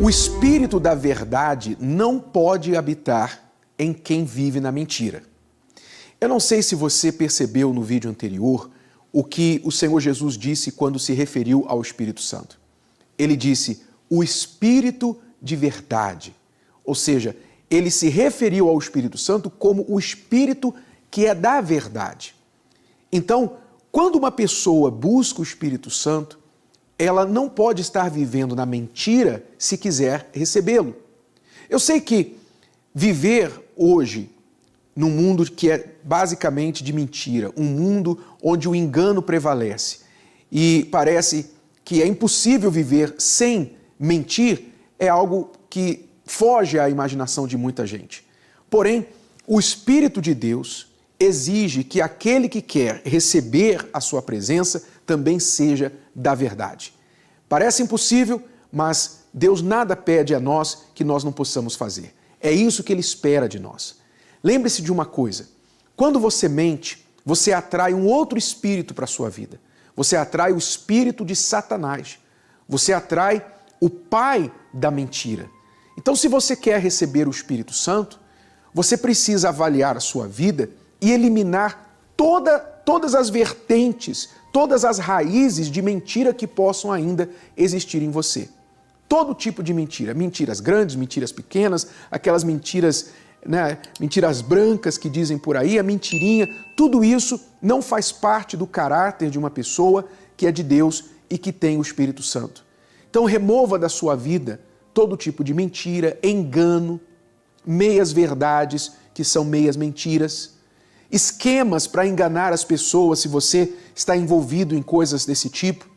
O espírito da verdade não pode habitar em quem vive na mentira. Eu não sei se você percebeu no vídeo anterior o que o Senhor Jesus disse quando se referiu ao Espírito Santo. Ele disse, o Espírito de verdade. Ou seja, ele se referiu ao Espírito Santo como o Espírito que é da verdade. Então, quando uma pessoa busca o Espírito Santo, ela não pode estar vivendo na mentira se quiser recebê-lo. Eu sei que viver hoje num mundo que é basicamente de mentira, um mundo onde o engano prevalece e parece que é impossível viver sem mentir, é algo que foge à imaginação de muita gente. Porém, o Espírito de Deus exige que aquele que quer receber a sua presença também seja da verdade. Parece impossível, mas Deus nada pede a nós que nós não possamos fazer. É isso que Ele espera de nós. Lembre-se de uma coisa, quando você mente, você atrai um outro espírito para a sua vida. Você atrai o espírito de Satanás. Você atrai o pai da mentira. Então, se você quer receber o Espírito Santo, você precisa avaliar a sua vida e eliminar todas as vertentes, todas as raízes de mentira que possam ainda existir em você. Todo tipo de mentira, mentiras grandes, mentiras pequenas, aquelas mentiras, mentiras brancas que dizem por aí, a mentirinha, tudo isso não faz parte do caráter de uma pessoa que é de Deus e que tem o Espírito Santo. Então remova da sua vida todo tipo de mentira, engano, meias verdades que são meias mentiras, esquemas para enganar as pessoas se você está envolvido em coisas desse tipo,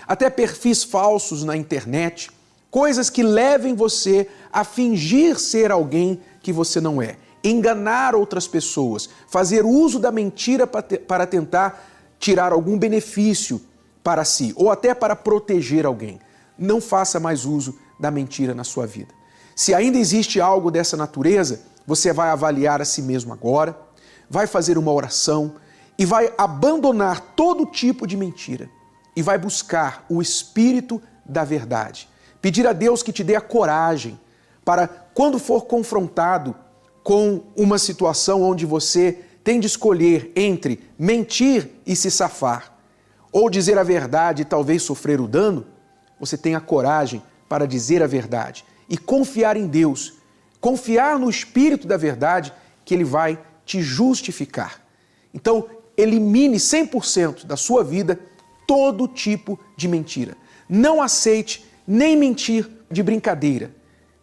até perfis falsos na internet, coisas que levem você a fingir ser alguém que você não é, enganar outras pessoas, fazer uso da mentira para tentar tirar algum benefício para si ou até para proteger alguém. Não faça mais uso da mentira na sua vida. Se ainda existe algo dessa natureza, você vai avaliar a si mesmo agora, vai fazer uma oração e vai abandonar todo tipo de mentira e vai buscar o Espírito da verdade. Pedir a Deus que te dê a coragem para, quando for confrontado com uma situação onde você tem de escolher entre mentir e se safar, ou dizer a verdade e talvez sofrer o dano, você tenha coragem para dizer a verdade e confiar em Deus, confiar no Espírito da verdade que Ele vai te justificar. Então, elimine 100% da sua vida todo tipo de mentira. Não aceite nem mentir de brincadeira.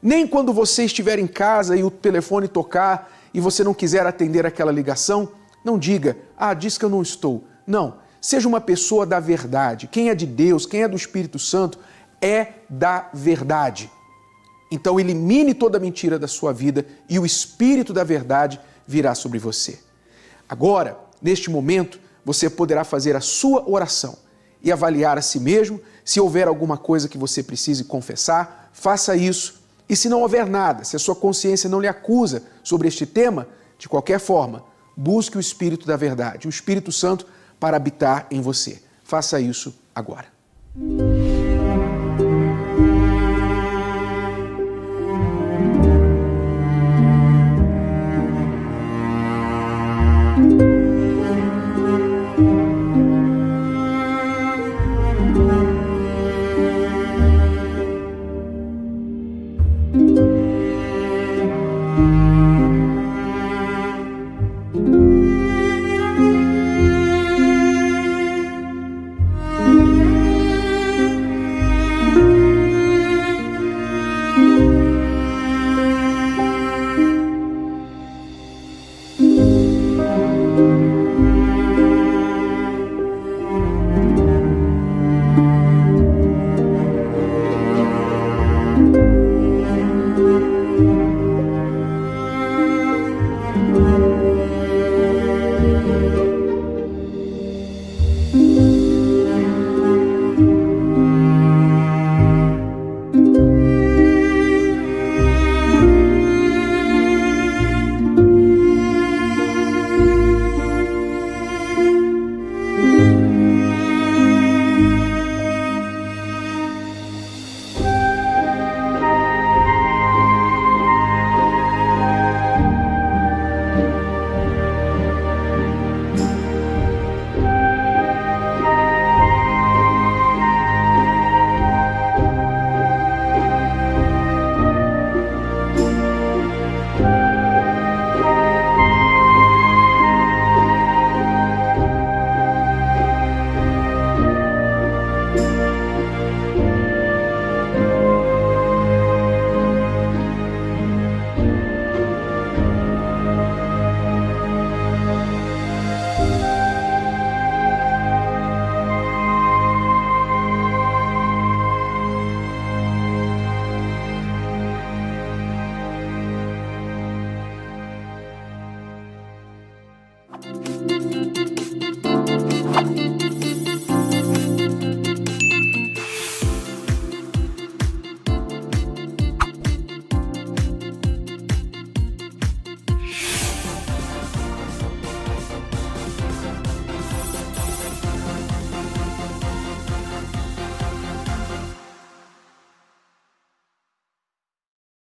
Nem quando você estiver em casa e o telefone tocar e você não quiser atender aquela ligação, não diga, diz que eu não estou. Não, seja uma pessoa da verdade. Quem é de Deus, quem é do Espírito Santo, é da verdade. Então elimine toda mentira da sua vida e o Espírito da verdade virá sobre você. Agora, neste momento, você poderá fazer a sua oração e avaliar a si mesmo. Se houver alguma coisa que você precise confessar, faça isso. E se não houver nada, se a sua consciência não lhe acusa sobre este tema, de qualquer forma, busque o Espírito da verdade, o Espírito Santo, para habitar em você. Faça isso agora.